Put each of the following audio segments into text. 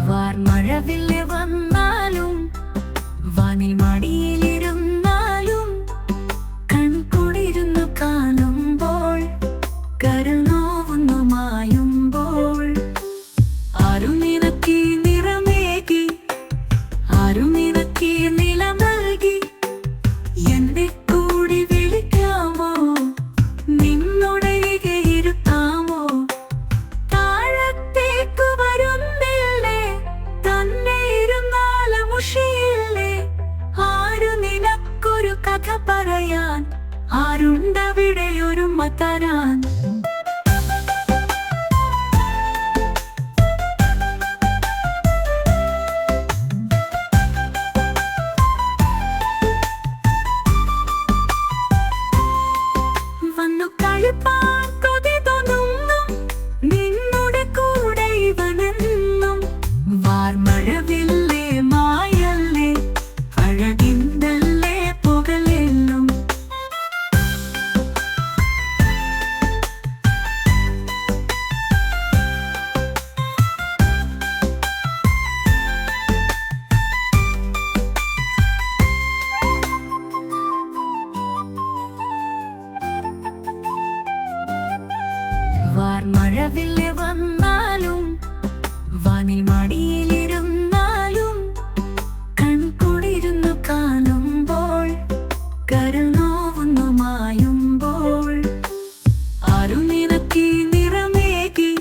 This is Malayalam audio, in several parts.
വാർമഴവില്ല് വന്നാലും വാനിൽ മടിയിലിരുന്നാലും കൺകുളിരുന്നു കാണുമ്പോൾ കരൾ നോവുന്നു മായുമ്പോൾ ആരും നിനക്ക് നിറമേകി ആരും നിനക്ക് നില നൽകി എന്നെ കൂടി വിളിക്കാമോ നിന്നോടരികെ ഇരുത്താമോ താഴത്തേക്കു വരുന്നില്ലേ തന്നെ ഇരുന്നാലും മുഷിയില്ലേ ആരു നിനക്കൊരു കഥ പറയാൻ ആരുണ്ടവിടെ ഒരുമ തരാൻ വന്നു കളിപ്പാൻ കൊതി തോന്നുന്നു നിന്നുടെ കൂടെ ഇവനെന്നും വാർമഴവില്ലേ മായല്ലേ അഴകിന്തല്ലേ പുകലെന്നും വാർമഴവില്ല് വന്നാലും വാനിൽ മടിയിലിരുന്നാലും കൺകുളിരുന്നു കാണുമ്പോൾ കരൾ നോവുന്നു മായുമ്പോൾ ആരും നിനക്ക് നിറമേകി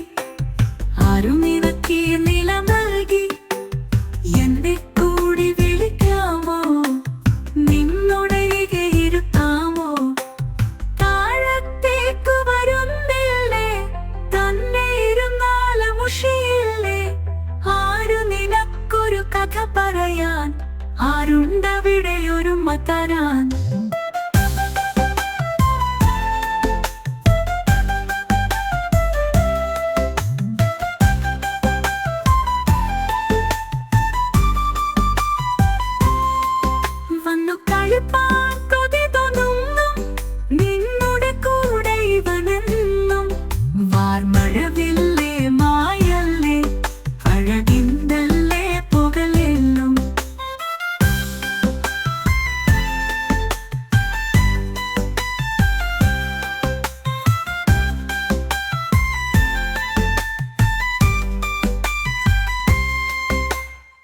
ആരും നിനക്ക് നില നൽകി എന്നെ കൂടി വിളിക്കാമോ നിന്നോടരികെ ഇരുത്താമോ താഴത്തേക്കു വരുന്നില്ലേ തന്നെ ഇരുന്നാലും മുഷിയില്ലേ ആരു നിനക്കൊരു കഥ പറയാൻ ആരുണ്ടവിടെ ഒരുമ തരാൻ